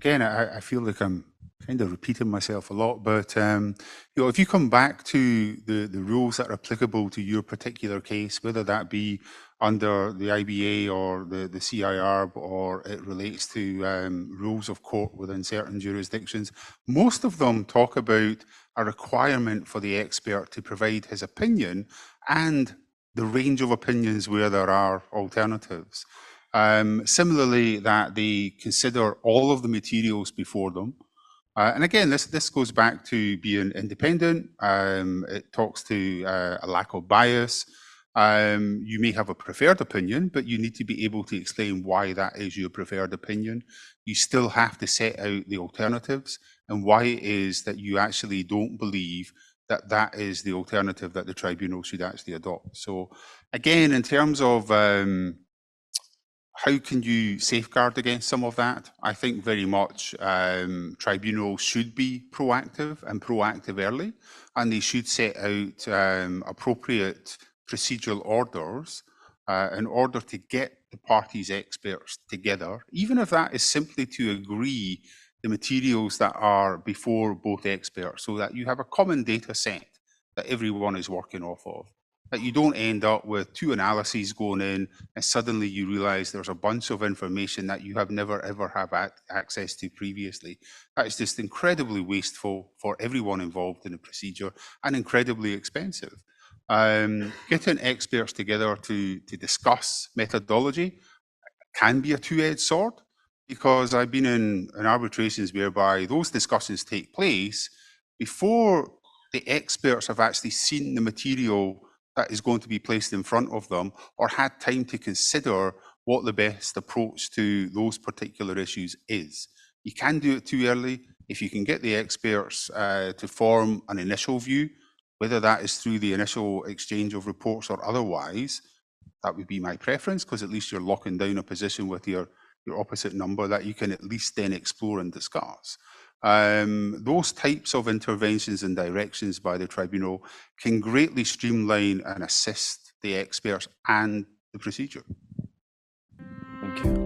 again, I feel like I'm kind of repeating myself a lot, but if you come back to the rules that are applicable to your particular case, whether that be under the IBA or the CIR, or it relates to rules of court within certain jurisdictions, most of them talk about a requirement for the expert to provide his opinion and the range of opinions where there are alternatives. Similarly, that they consider all of the materials before them. And again, this goes back to being independent. It talks to a lack of bias. You may have a preferred opinion, but you need to be able to explain why that is your preferred opinion. You still have to set out the alternatives and why it is that you actually don't believe that that is the alternative that the tribunal should actually adopt. So again, in terms of how can you safeguard against some of that? I think very much tribunals should be proactive and proactive early, and they should set out appropriate procedural orders in order to get the parties' experts together, even if that is simply to agree the materials that are before both experts, so that you have a common data set that everyone is working off of. That you don't end up with two analyses going in and suddenly you realize there's a bunch of information that you have never ever have access to previously. That is just incredibly wasteful for everyone involved in the procedure and incredibly expensive. Getting experts together to discuss methodology can be a two-edged sword, because I've been in arbitrations whereby those discussions take place before the experts have actually seen the material that is going to be placed in front of them, or had time to consider what the best approach to those particular issues is. You can do it too early. If you can get the experts to form an initial view, whether that is through the initial exchange of reports or otherwise, that would be my preference, because at least you're locking down a position with your opposite number that you can at least then explore and discuss. Those types of interventions and directions by the tribunal can greatly streamline and assist the experts and the procedure. Thank you.